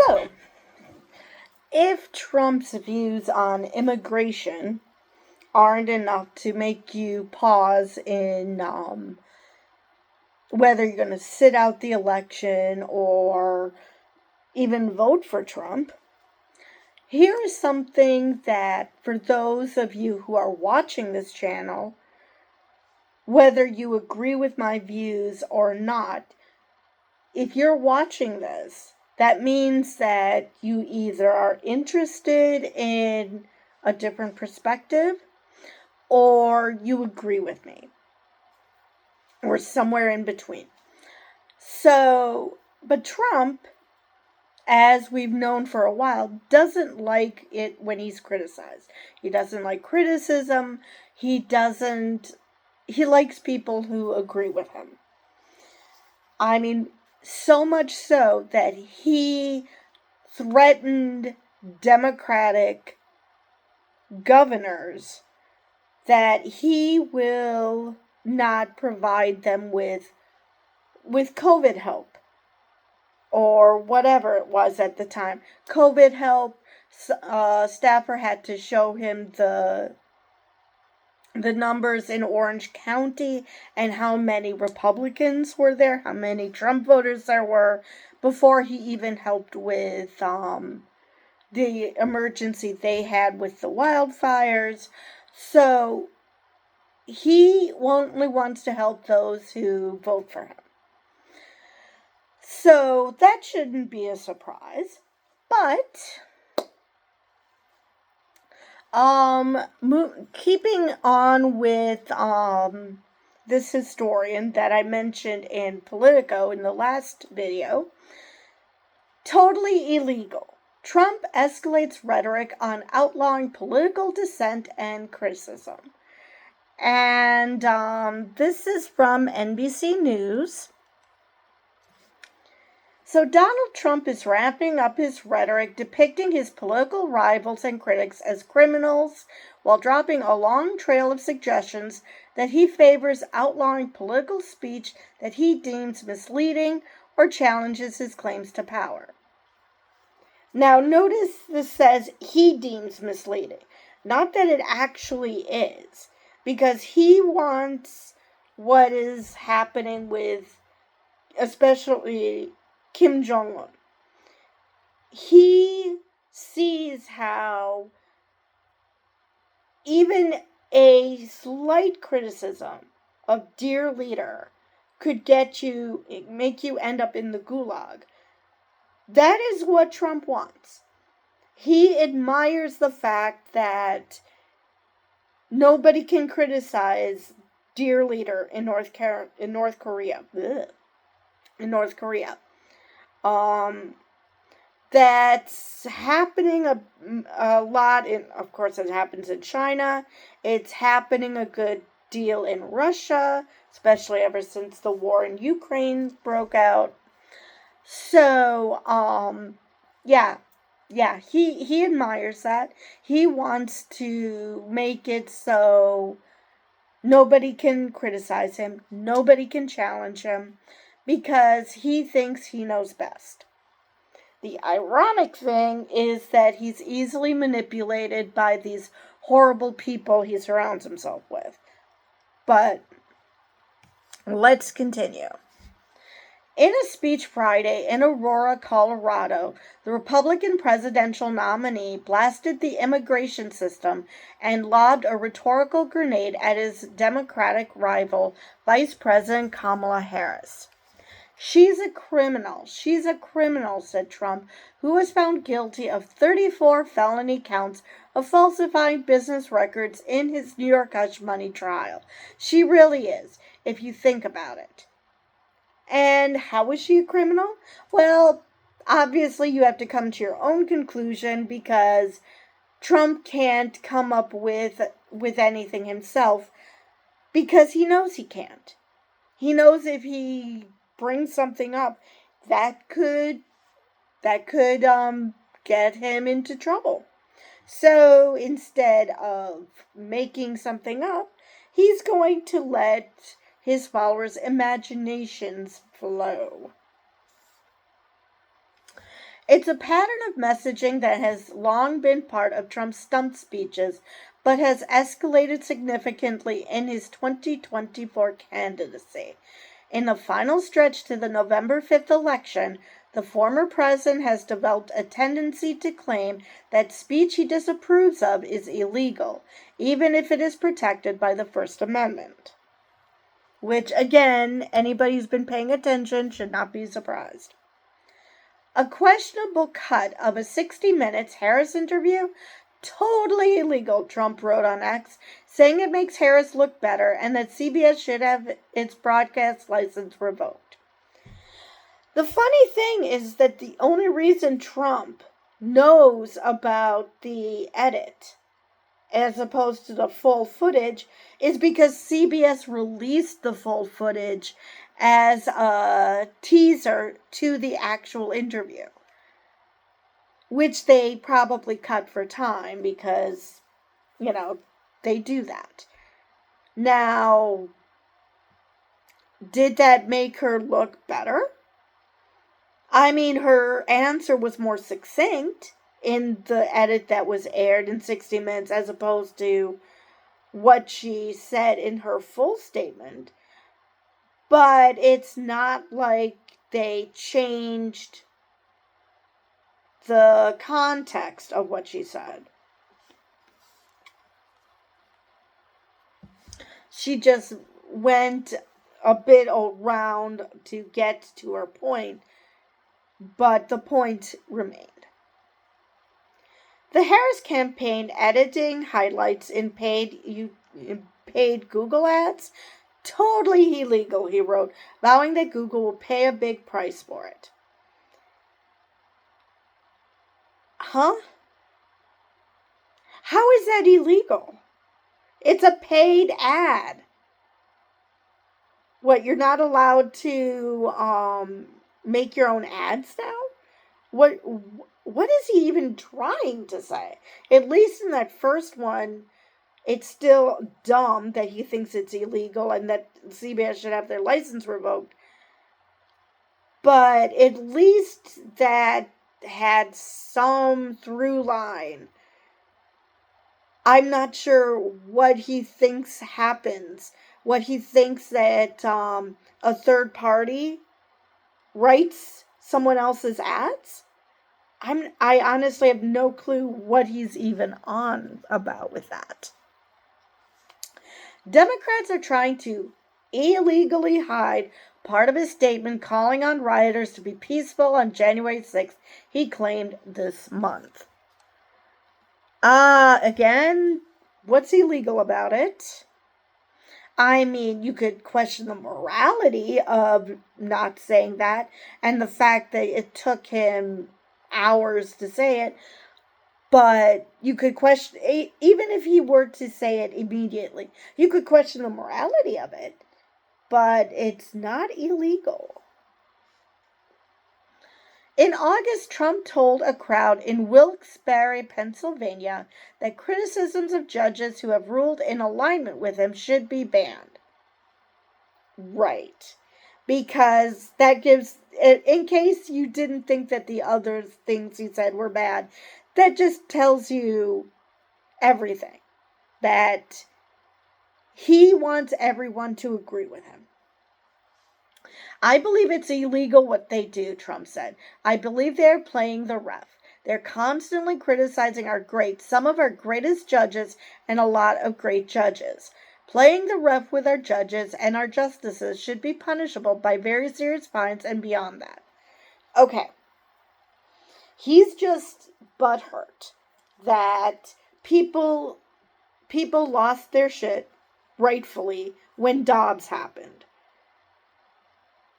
So, if Trump's views on immigration aren't enough to make you pause in whether you're going to sit out the election or even vote for Trump, here is something that for those of you who are watching this channel, whether you agree with my views or not, if you're watching this, that means that you either are interested in a different perspective or you agree with me, or somewhere in between. So, but Trump, as we've known for a while, doesn't like it when he's criticized. He doesn't like criticism. He likes people who agree with him. I mean, so much so that he threatened Democratic governors that he will not provide them with COVID help or whatever it was at the time. COVID help, staffer had to show him the numbers in Orange County and how many Republicans were there, how many Trump voters there were, before he even helped with the emergency they had with the wildfires. So he only wants to help those who vote for him. So that shouldn't be a surprise. But keeping on with this historian that I mentioned in Politico in the last video, totally illegal. Trump escalates rhetoric on outlawing political dissent and criticism. And this is from NBC News. So Donald Trump is ramping up his rhetoric, depicting his political rivals and critics as criminals, while dropping a long trail of suggestions that he favors outlawing political speech that he deems misleading or challenges his claims to power. Now, notice this says he deems misleading, not that it actually is, because he wants what is happening with, especially Kim Jong-un. He sees how even a slight criticism of dear leader could make you end up in the gulag. That is what Trump wants. He admires the fact that nobody can criticize dear leader in North Korea. In North Korea. That's happening a lot of course, it happens in China. It's happening a good deal in Russia, especially ever since the war in Ukraine broke out. So, he admires that. He wants to make it so nobody can criticize him, nobody can challenge him, because he thinks he knows best. The ironic thing is that he's easily manipulated by these horrible people he surrounds himself with. But let's continue. In a speech Friday in Aurora, Colorado, the Republican presidential nominee blasted the immigration system and lobbed a rhetorical grenade at his Democratic rival, Vice President Kamala Harris. She's a criminal, said Trump, who was found guilty of 34 felony counts of falsifying business records in his New York hush money trial. She really is, if you think about it. And how is she a criminal? Well, obviously you have to come to your own conclusion, because Trump can't come up with anything himself, because he knows he can't. He knows if he brings something up that could get him into trouble. So instead of making something up, he's going to let his followers' imaginations flow. It's a pattern of messaging that has long been part of Trump's stump speeches, but has escalated significantly in his 2024 candidacy. In the final stretch to the November 5th election, the former president has developed a tendency to claim that speech he disapproves of is illegal, even if it is protected by the First Amendment. Which, again, anybody who's been paying attention should not be surprised. A questionable cut of a 60 Minutes Harris interview? Totally illegal, Trump wrote on X, saying it makes Harris look better and that CBS should have its broadcast license revoked. The funny thing is that the only reason Trump knows about the edit as opposed to the full footage is because CBS released the full footage as a teaser to the actual interview, which they probably cut for time because, they do that. Now, did that make her look better? I mean, her answer was more succinct in the edit that was aired in 60 Minutes as opposed to what she said in her full statement. But it's not like they changed the context of what she said. She just went a bit around to get to her point, but the point remained. The Harris campaign editing highlights in paid Google ads? Totally illegal, he wrote, vowing that Google will pay a big price for it. Huh? How is that illegal? It's a paid ad. What, you're not allowed to make your own ads now? What is he even trying to say? At least in that first one, it's still dumb that he thinks it's illegal and that CBS should have their license revoked. But at least that had some through line. I'm not sure what he thinks happens. What he thinks that a third party writes someone else's ads? I honestly have no clue what he's even on about with that. Democrats are trying to illegally hide part of his statement calling on rioters to be peaceful on January 6th, he claimed this month. Again, what's illegal about it? I mean, you could question the morality of not saying that and the fact that it took him hours to say it, but you could question, even if he were to say it immediately, you could question the morality of it, but it's not illegal. In August, Trump told a crowd in Wilkes-Barre, Pennsylvania, that criticisms of judges who have ruled in alignment with him should be banned. Right. Because that gives, in case you didn't think that the other things he said were bad, that just tells you everything. That he wants everyone to agree with him. I believe it's illegal what they do, Trump said. I believe they're playing the ref. They're constantly criticizing some of our greatest judges and a lot of great judges. Playing the ref with our judges and our justices should be punishable by very serious fines and beyond that. Okay. He's just butthurt that people lost their shit rightfully when Dobbs happened.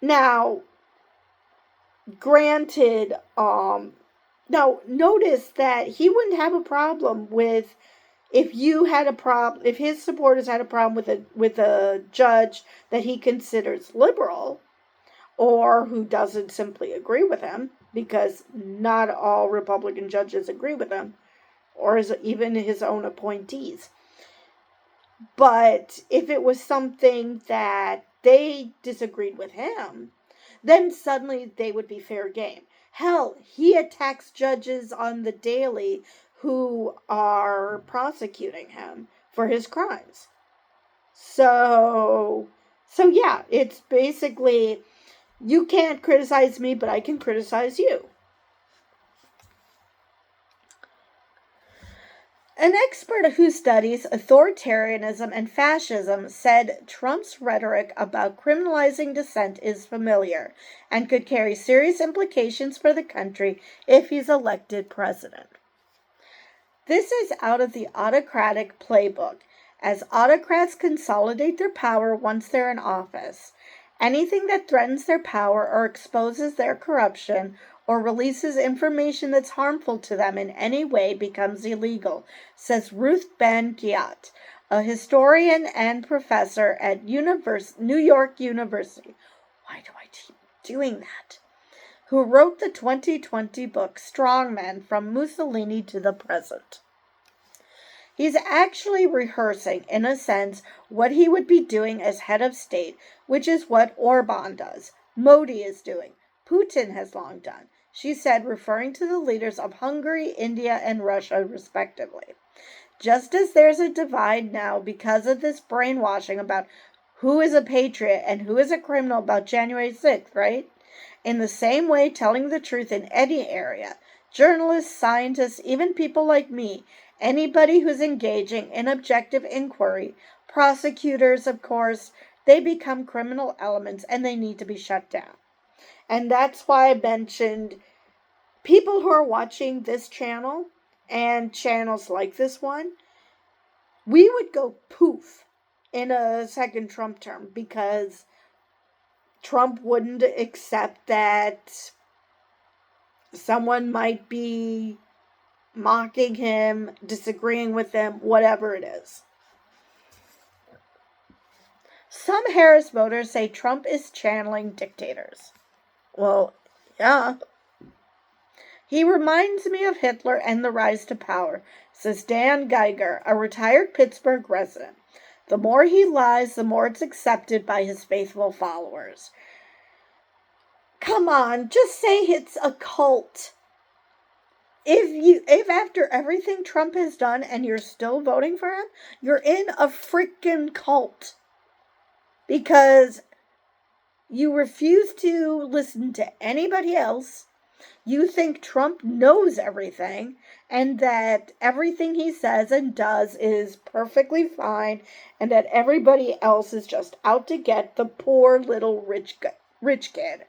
Now, granted, now notice that he wouldn't have a problem with if his supporters had a problem with a judge that he considers liberal or who doesn't simply agree with him, because not all Republican judges agree with him, or even his own appointees. But if it was something that they disagreed with him, then suddenly they would be fair game. Hell, he attacks judges on the daily who are prosecuting him for his crimes. So yeah, it's basically, you can't criticize me, but I can criticize you. An expert who studies authoritarianism and fascism said Trump's rhetoric about criminalizing dissent is familiar and could carry serious implications for the country if he's elected president. This is out of the autocratic playbook, as autocrats consolidate their power once they're in office. Anything that threatens their power or exposes their corruption or releases information that's harmful to them in any way becomes illegal, says Ruth Ben-Ghiat, a historian and professor at New York University. Why do I keep doing that? Who wrote the 2020 book Strongmen from Mussolini to the Present. He's actually rehearsing, in a sense, what he would be doing as head of state, which is what Orban does, Modi is doing, Putin has long done, she said, referring to the leaders of Hungary, India, and Russia, respectively. Just as there's a divide now because of this brainwashing about who is a patriot and who is a criminal about January 6th, right? In the same way, telling the truth in any area, journalists, scientists, even people like me, anybody who's engaging in objective inquiry, prosecutors, of course, they become criminal elements and they need to be shut down. And that's why I mentioned people who are watching this channel and channels like this one, we would go poof in a second Trump term because Trump wouldn't accept that someone might be mocking him, disagreeing with him, whatever it is. Some Harris voters say Trump is channeling dictators. Well, yeah. He reminds me of Hitler and the rise to power, says Dan Geiger, a retired Pittsburgh resident. The more he lies, the more it's accepted by his faithful followers. Come on, just say it's a cult. If after everything Trump has done and you're still voting for him, you're in a freaking cult. Because you refuse to listen to anybody else. You think Trump knows everything and that everything he says and does is perfectly fine and that everybody else is just out to get the poor little rich kid.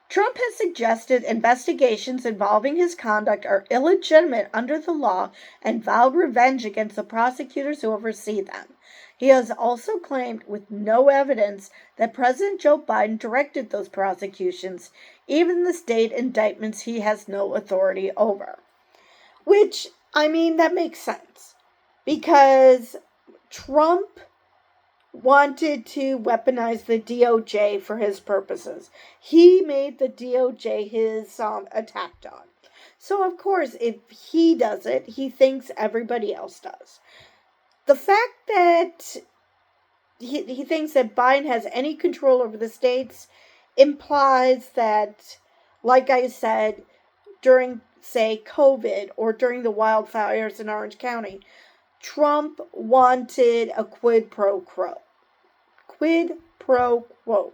Trump has suggested investigations involving his conduct are illegitimate under the law and vowed revenge against the prosecutors who oversee them. He has also claimed, with no evidence, that President Joe Biden directed those prosecutions, even the state indictments he has no authority over. Which, I mean, that makes sense. Because Trump wanted to weaponize the DOJ for his purposes. He made the DOJ his attack dog. So, of course, if he does it, he thinks everybody else does. The fact that he thinks that Biden has any control over the states implies that, like I said, during, say, COVID or during the wildfires in Orange County, Trump wanted a quid pro quo. Quid pro quo.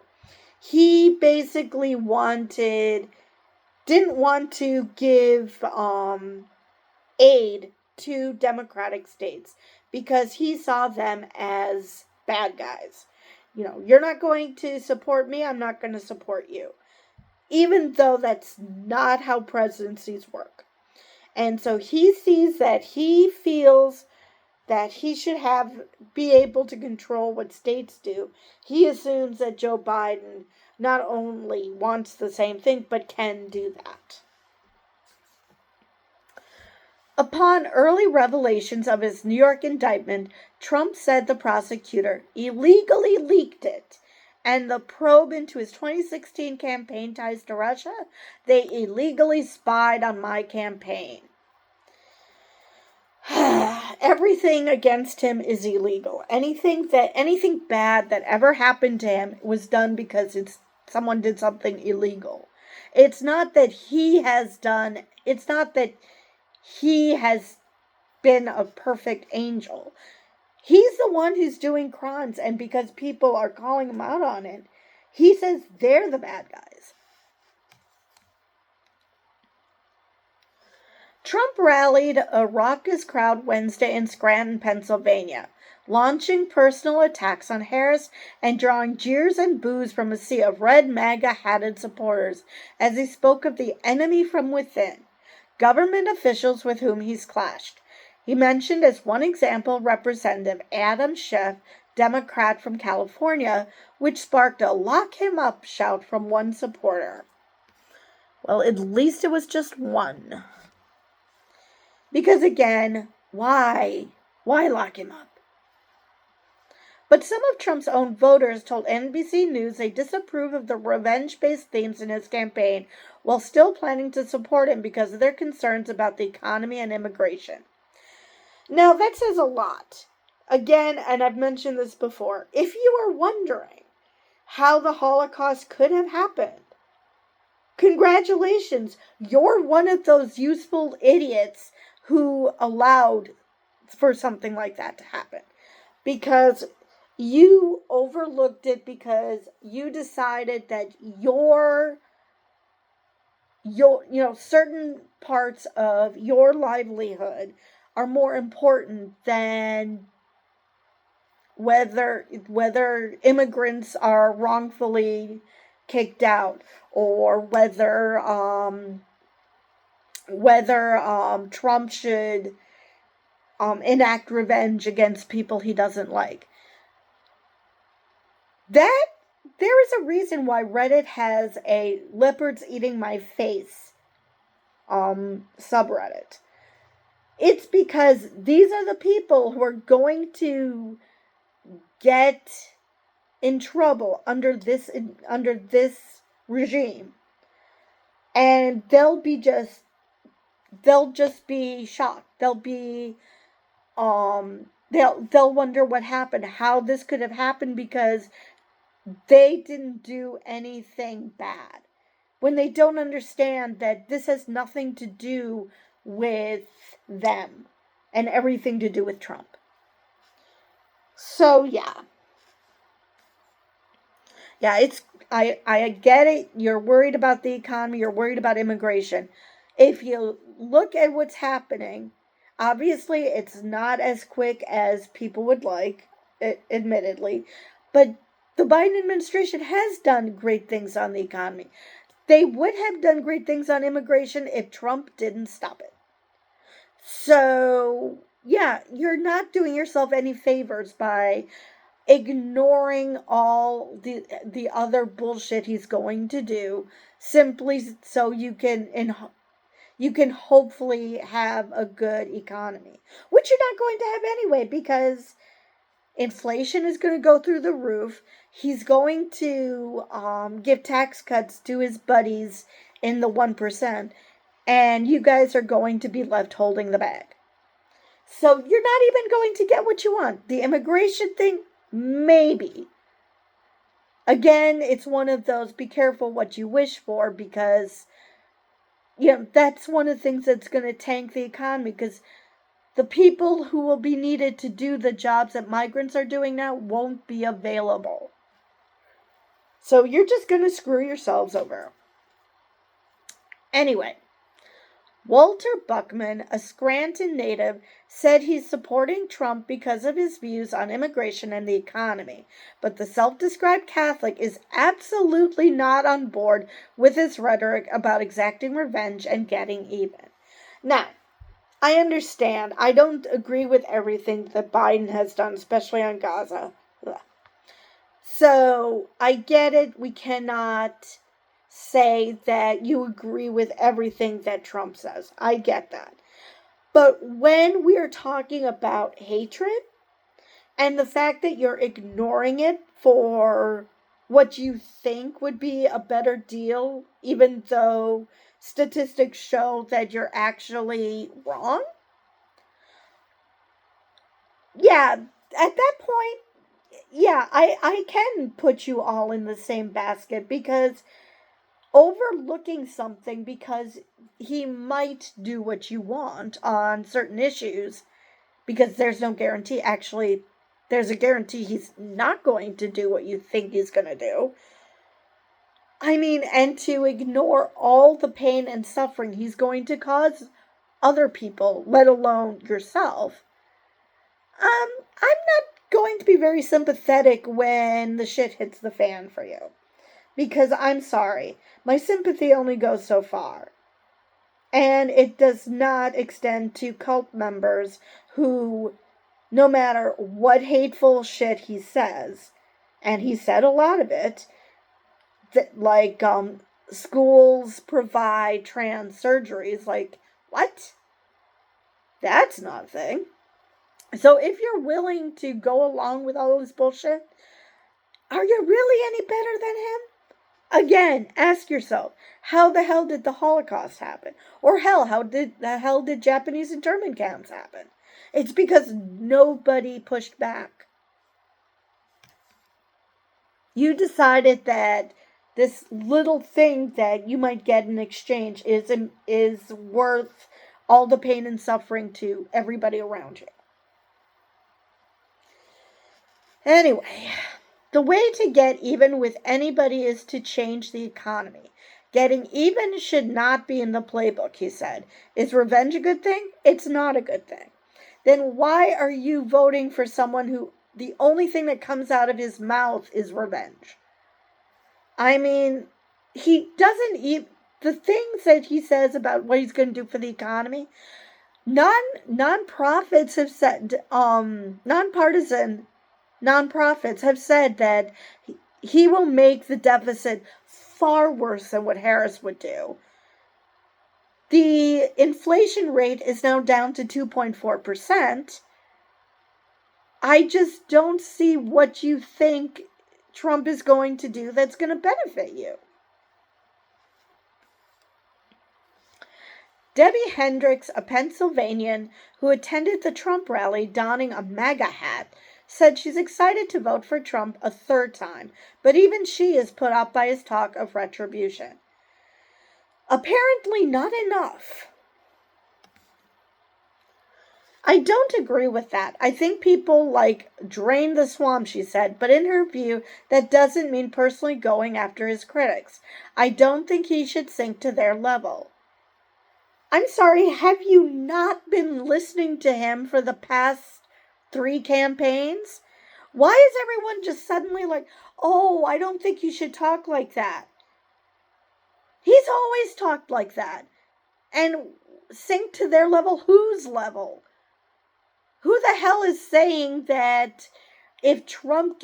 He basically didn't want to give aid to Democratic states because he saw them as bad guys. You know, you're not going to support me, I'm not going to support you. Even though that's not how presidencies work. And so he sees that, he feels that he should be able to control what states do. He assumes that Joe Biden not only wants the same thing, but can do that. Upon early revelations of his New York indictment, Trump said the prosecutor illegally leaked it. And the probe into his 2016 campaign ties to Russia, they illegally spied on my campaign. Everything against him is illegal. Anything bad that ever happened to him was done because it's someone did something illegal. It's not that he has been a perfect angel. He's the one who's doing crimes, and because people are calling him out on it, he says they're the bad guys. Trump rallied a raucous crowd Wednesday in Scranton, Pennsylvania, launching personal attacks on Harris and drawing jeers and boos from a sea of red MAGA-hatted supporters as he spoke of the enemy from within, government officials with whom he's clashed. He mentioned as one example Representative Adam Schiff, Democrat from California, which sparked a "lock him up" shout from one supporter. Well, at least it was just one. Because again, why? Why lock him up? But some of Trump's own voters told NBC News they disapprove of the revenge-based themes in his campaign while still planning to support him because of their concerns about the economy and immigration. Now, that says a lot. Again, and I've mentioned this before, if you are wondering how the Holocaust could have happened, congratulations, you're one of those useful idiots who allowed for something like that to happen. Because you overlooked it because you decided that certain parts of your livelihood are more important than whether immigrants are wrongfully kicked out, or whether Trump should enact revenge against people he doesn't like. That there is a reason why Reddit has a "leopards eating my face" subreddit. It's because these are the people who are going to get in trouble under this regime, and they'll just be shocked. They'll wonder what happened, how this could have happened, because they didn't do anything bad, when they don't understand that this has nothing to do with them and everything to do with Trump. So yeah, I get it. You're worried about the economy. You're worried about immigration. If you look at what's happening, obviously it's not as quick as people would like, admittedly, but the Biden administration has done great things on the economy. They would have done great things on immigration if Trump didn't stop it. So, yeah, you're not doing yourself any favors by ignoring all the other bullshit he's going to do, simply so you can hopefully have a good economy, which you're not going to have anyway, because inflation is going to go through the roof. He's going to give tax cuts to his buddies in the 1%, and you guys are going to be left holding the bag. So you're not even going to get what you want. The immigration thing, maybe. Again, it's one of those, be careful what you wish for, because that's one of the things that's going to tank the economy, because the people who will be needed to do the jobs that migrants are doing now won't be available. So you're just going to screw yourselves over. Anyway, Walter Buckman, a Scranton native, said he's supporting Trump because of his views on immigration and the economy, but the self-described Catholic is absolutely not on board with his rhetoric about exacting revenge and getting even. Now, I understand. I don't agree with everything that Biden has done, especially on Gaza. So, I get it. We cannot say that you agree with everything that Trump says. I get that. But when we are talking about hatred, and the fact that you're ignoring it for what you think would be a better deal, even though statistics show that you're actually wrong, yeah, at that point, yeah, I can put you all in the same basket because overlooking something because he might do what you want on certain issues because there's no guarantee. Actually, there's a guarantee he's not going to do what you think he's going to do. I mean, and to ignore all the pain and suffering he's going to cause other people, let alone yourself. I'm not going to be very sympathetic when the shit hits the fan for you. Because I'm sorry, my sympathy only goes so far. And it does not extend to cult members who, no matter what hateful shit he says, and he said a lot of it, that like schools provide trans surgeries. Like, what? That's not a thing. So if you're willing to go along with all this bullshit, are you really any better than him? Again, ask yourself, how the hell did the Holocaust happen? Or hell, how did the hell did Japanese internment camps happen? It's because nobody pushed back. You decided that this little thing that you might get in exchange is worth all the pain and suffering to everybody around you. Anyway, the way to get even with anybody is to change the economy. Getting even should not be in the playbook, he said. Is revenge a good thing? It's not a good thing. Then why are you voting for someone who the only thing that comes out of his mouth is revenge? I mean, he doesn't even, the things that he says about what he's going to do for the economy, nonprofits have said, nonpartisan nonprofits have said that he will make the deficit far worse than what Harris would do. The inflation rate is now down to 2.4%. I just don't see what you think Trump is going to do that's going to benefit you. Debbie Hendricks, a Pennsylvanian who attended the Trump rally donning a MAGA hat, said she's excited to vote for Trump a third time, but even she is put out by his talk of retribution. Apparently not enough. I don't agree with that. I think people drain the swamp, she said, but in her view, that doesn't mean personally going after his critics. I don't think he should sink to their level. I'm sorry, have you not been listening to him for the past 3 campaigns? Why is everyone just suddenly like, oh, I don't think you should talk like that? He's always talked like that. And sink to their level? Whose level? Who the hell is saying that if Trump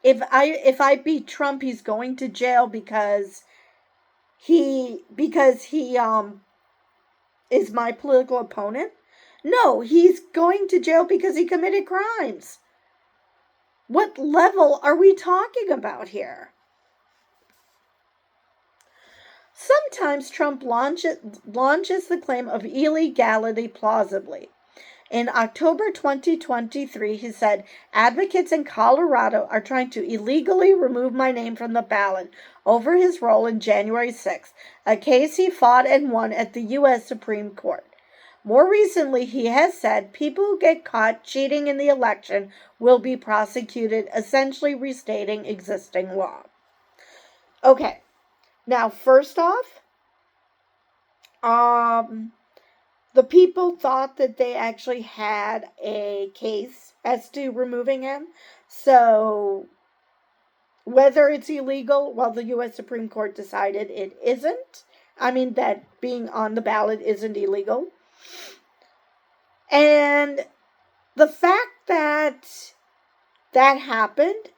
if I beat Trump, he's going to jail because he is my political opponent? No, he's going to jail because he committed crimes. What level are we talking about here? Sometimes Trump launches the claim of illegality plausibly. In October 2023, he said, advocates in Colorado are trying to illegally remove my name from the ballot over his role in January 6th, a case he fought and won at the U.S. Supreme Court. More recently, he has said people who get caught cheating in the election will be prosecuted, essentially restating existing law. Okay, now first off, the people thought that they actually had a case as to removing him. So whether it's illegal, well, the U.S. Supreme Court decided it isn't. I mean, that being on the ballot isn't illegal. And the fact that that happened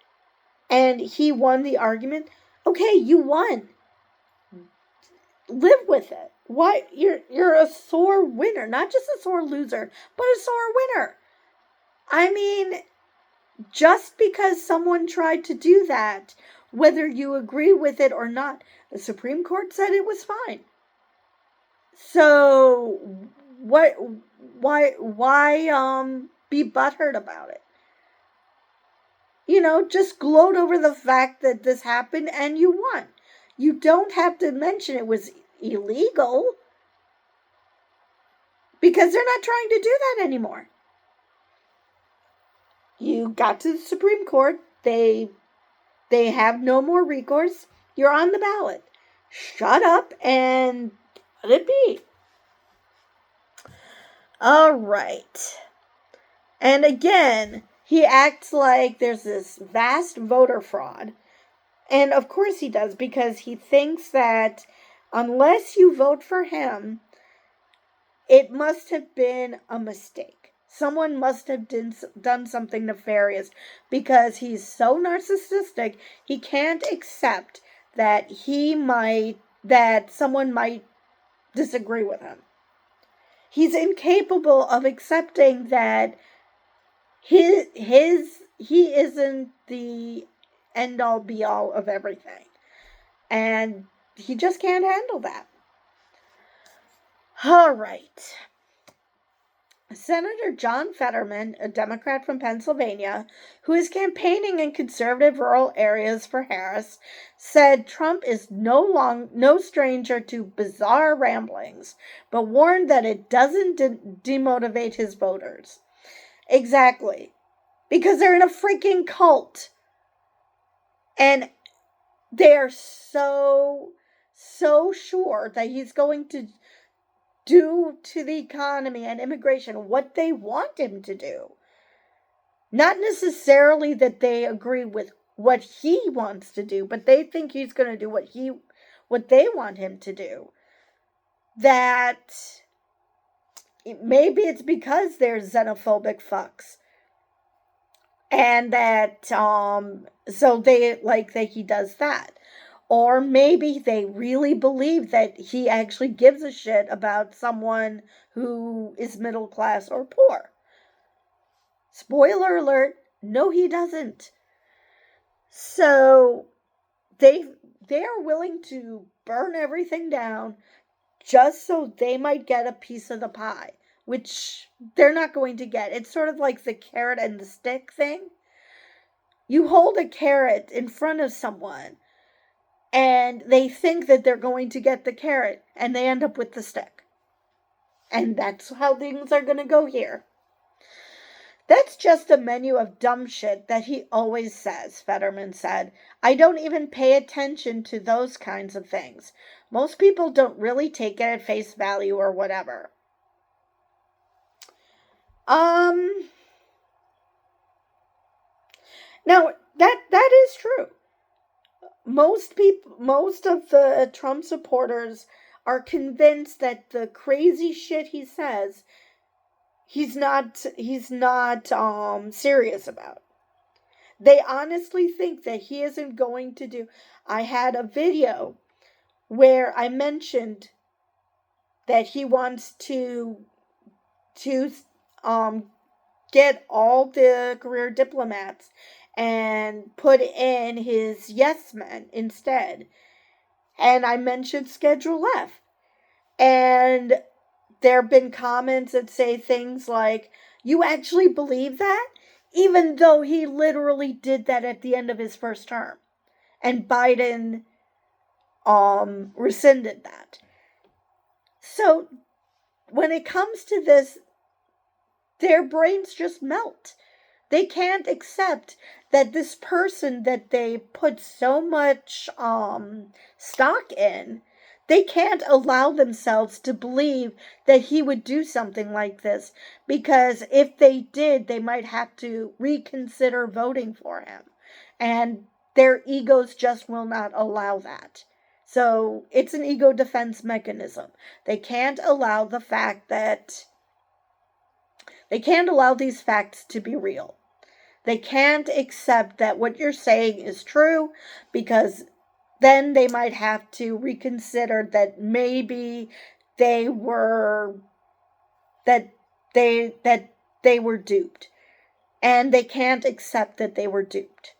and he won the argument, okay, you won. Live with it. What? You're a sore winner, not just a sore loser, but a sore winner. I mean, just because someone tried to do that, whether you agree with it or not, the Supreme Court said it was fine. So, be butthurt about it? Just gloat over the fact that this happened and you won. You don't have to mention it was illegal, because they're not trying to do that anymore. You got to the Supreme Court. They have no more recourse. You're on the ballot. Shut up and let it be. All right. And again, he acts like there's this vast voter fraud. And of course he does, because he thinks that unless you vote for him, it must have been a mistake. Someone must have done something nefarious, because he's so narcissistic, he can't accept that someone might disagree with him. He's incapable of accepting that he isn't the end all be all of everything. And he just can't handle that. All right. Senator John Fetterman, a Democrat from Pennsylvania, who is campaigning in conservative rural areas for Harris, said Trump is no stranger to bizarre ramblings, but warned that it doesn't demotivate his voters. Exactly. Because they're in a freaking cult. And they're so sure that he's going to do to the economy and immigration what they want him to do. Not necessarily that they agree with what he wants to do, but they think he's going to do what they want him to do. That maybe it's because they're xenophobic fucks. And that so they like that he does that. Or maybe they really believe that he actually gives a shit about someone who is middle class or poor. Spoiler alert, no he doesn't. So they are willing to burn everything down just so they might get a piece of the pie, which they're not going to get. It's sort of like the carrot and the stick thing. You hold a carrot in front of someone and they think that they're going to get the carrot, and they end up with the stick. And that's how things are going to go here. That's just a menu of dumb shit that he always says, Fetterman said. I don't even pay attention to those kinds of things. Most people don't really take it at face value or whatever. Now, that is true. Most of the Trump supporters are convinced that the crazy shit he says, he's not serious about. They honestly think that he isn't going to do. I had a video where I mentioned that he wants to get all the career diplomats and put in his yes men instead. And I mentioned Schedule F. And there have been comments that say things like, you actually believe that? Even though he literally did that at the end of his first term. And Biden rescinded that. So when it comes to this, their brains just melt. They can't accept that this person that they put so much stock in, they can't allow themselves to believe that he would do something like this, because if they did, they might have to reconsider voting for him. And their egos just will not allow that. So it's an ego defense mechanism. They can't allow the fact that they can't allow these facts to be real. They can't accept that what you're saying is true, because then they might have to reconsider that maybe they were duped. And they can't accept that they were duped.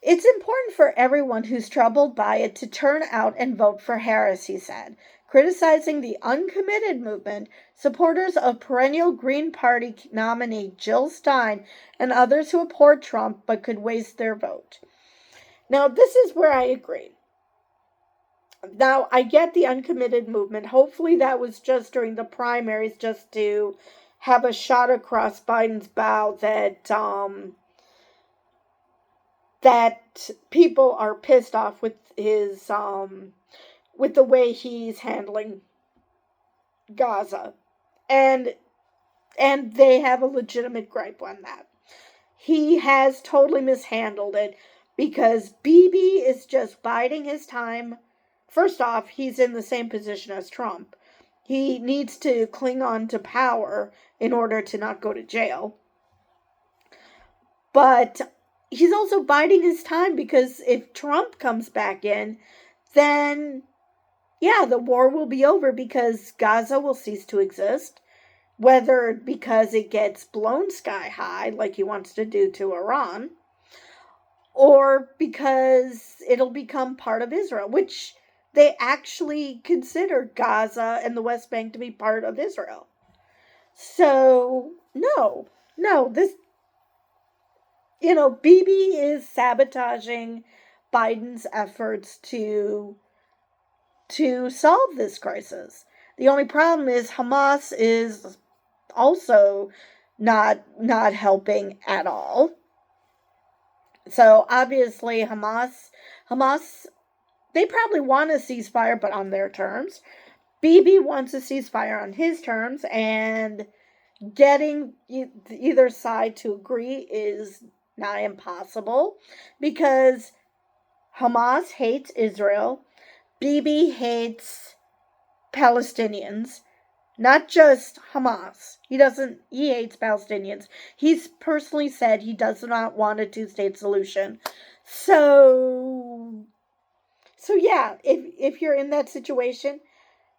It's important for everyone who's troubled by it to turn out and vote for Harris, he said. criticizing the uncommitted movement, supporters of perennial Green Party nominee Jill Stein and others who abhor Trump but could waste their vote. Now, this is where I agree. Now, I get the uncommitted movement. Hopefully that was just during the primaries, just to have a shot across Biden's bow that people are pissed off with his with the way he's handling Gaza. And they have a legitimate gripe on that. He has totally mishandled it because Bibi is just biding his time. First off, he's in the same position as Trump. He needs to cling on to power in order to not go to jail. But he's also biding his time because if Trump comes back in, then yeah, the war will be over because Gaza will cease to exist. Whether because it gets blown sky high, like he wants to do to Iran, or because it'll become part of Israel, which they actually consider Gaza and the West Bank to be part of Israel. So, no, this, Bibi is sabotaging Biden's efforts to solve this crisis. The only problem is Hamas is also not helping at all. So obviously Hamas, they probably want a ceasefire, but on their terms. Bibi wants a ceasefire on his terms, and getting either side to agree is nigh impossible because Hamas hates Israel. Bibi hates Palestinians. Not just Hamas. He hates Palestinians. He's personally said he does not want a two-state solution. So yeah, if you're in that situation,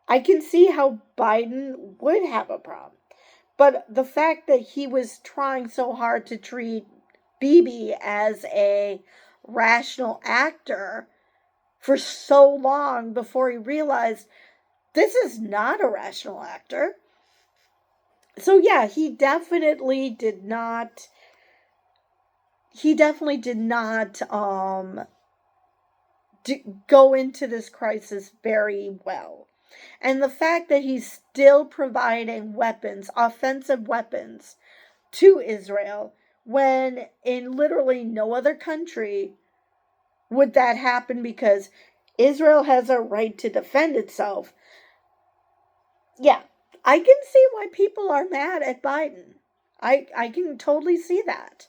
I can see how Biden would have a problem. But the fact that he was trying so hard to treat Bibi as a rational actor for so long before he realized this is not a rational actor. So yeah, he definitely did not go into this crisis very well. And the fact that he's still providing weapons, offensive weapons, to Israel, when in literally no other country would that happen because Israel has a right to defend itself. Yeah, I can see why people are mad at Biden. I can totally see that.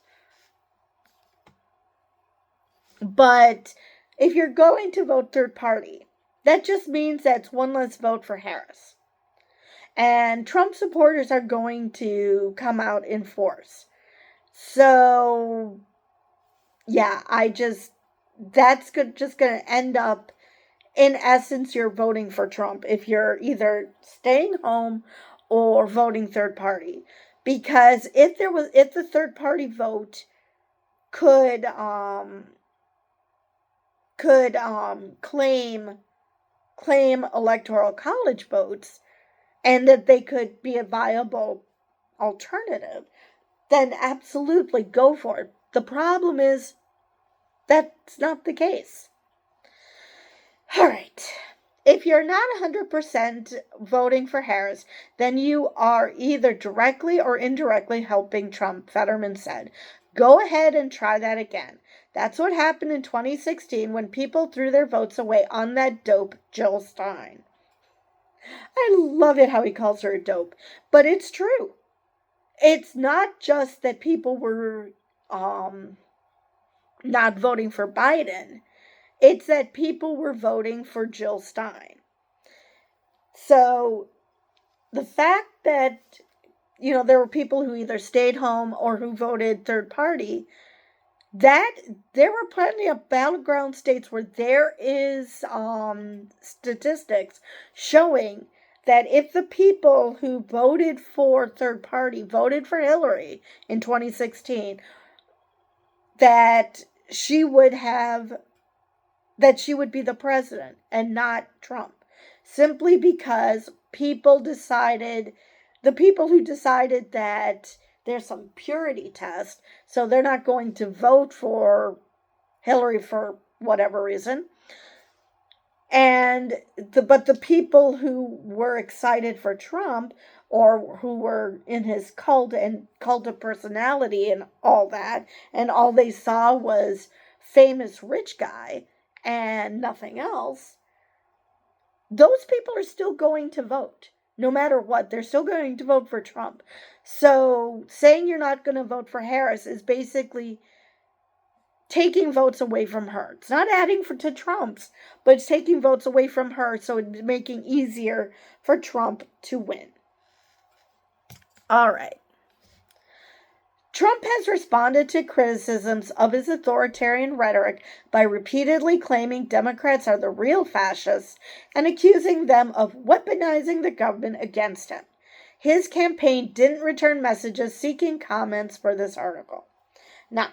But if you're going to vote third party, that just means that's one less vote for Harris. And Trump supporters are going to come out in force. So, yeah, that's just going to end up, in essence, you're voting for Trump if you're either staying home or voting third party. Because if the third party vote could claim electoral college votes, and that they could be a viable alternative, then absolutely go for it. The problem is that's not the case. All right. If you're not 100% voting for Harris, then you are either directly or indirectly helping Trump, Fetterman said. Go ahead and try that again. That's what happened in 2016 when people threw their votes away on that dope Jill Stein. I love it how he calls her a dope, but it's true. It's not just that people were not voting for Biden. It's that people were voting for Jill Stein. So the fact that, there were people who either stayed home or who voted third party, that there were plenty of battleground states where there is statistics showing that if the people who voted for third party voted for Hillary in 2016, that she would be the president and not Trump. simply because the people who decided that there's some purity test, so they're not going to vote for Hillary for whatever reason. But the people who were excited for Trump, or who were in his cult and cult of personality and all that, and all they saw was famous rich guy and nothing else, those people are still going to vote. No matter what, they're still going to vote for Trump. So saying you're not going to vote for Harris is basically taking votes away from her. It's not adding to Trump's, but it's taking votes away from her, so it's making easier for Trump to win. All right. Trump has responded to criticisms of his authoritarian rhetoric by repeatedly claiming Democrats are the real fascists and accusing them of weaponizing the government against him. His campaign didn't return messages seeking comments for this article. Now,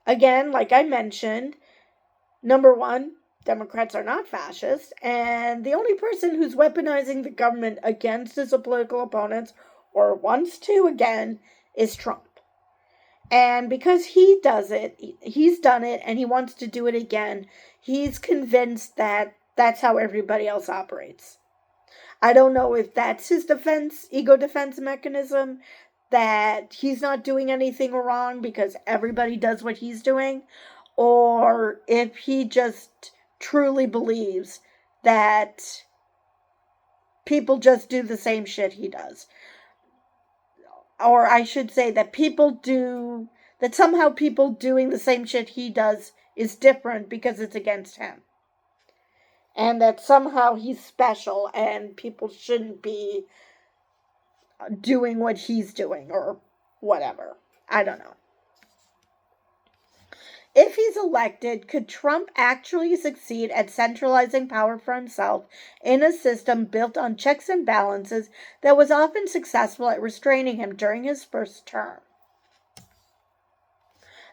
again, like I mentioned, number one, Democrats are not fascists, and the only person who's weaponizing the government against his political opponents, or wants to again, is Trump. And because he does it, he's done it, and he wants to do it again, he's convinced that that's how everybody else operates. I don't know if that's his ego defense mechanism, that he's not doing anything wrong because everybody does what he's doing, or if he just truly believes that people just do the same shit he does. Or I should say that somehow people doing the same shit he does is different because it's against him. And that somehow he's special and people shouldn't be doing what he's doing or whatever. I don't know. If he's elected, could Trump actually succeed at centralizing power for himself in a system built on checks and balances that was often successful at restraining him during his first term?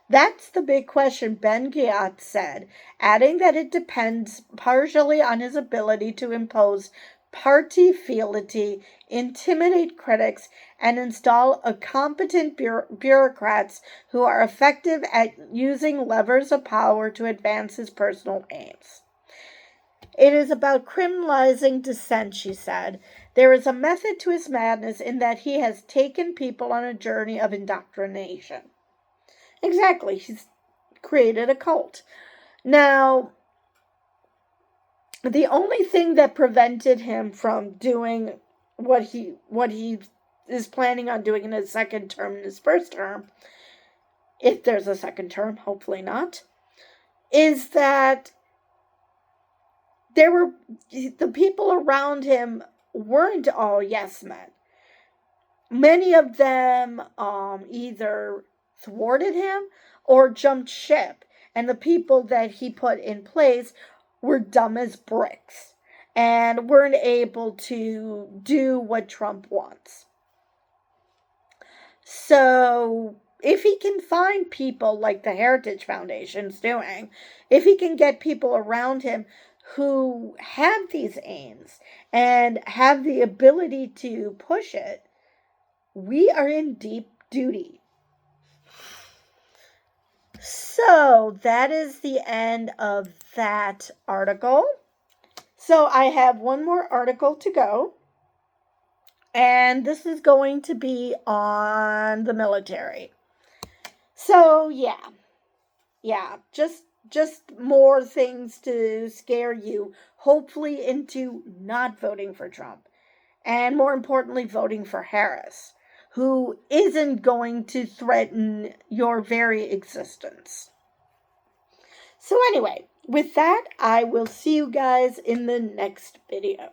That's the big question, Ben Ghiat said, adding that it depends partially on his ability to impose party fealty, intimidate critics, and install a competent bureaucrats who are effective at using levers of power to advance his personal aims. It is about criminalizing dissent, she said. There is a method to his madness in that he has taken people on a journey of indoctrination. Exactly, he's created a cult. Now, the only thing that prevented him from doing what he is planning on doing in his second term and his first term, if there's a second term, hopefully not, is that the people around him weren't all yes men. Many of them either thwarted him or jumped ship, and the people that he put in place were dumb as bricks and weren't able to do what Trump wants. So if he can find people like the Heritage Foundation's doing, if he can get people around him who have these aims and have the ability to push it, we are in deep duty. So that is the end of that article. So I have one more article to go. And this is going to be on the military. So yeah, just more things to scare you, hopefully into not voting for Trump. And more importantly, voting for Harris, who isn't going to threaten your very existence. So anyway, with that, I will see you guys in the next video.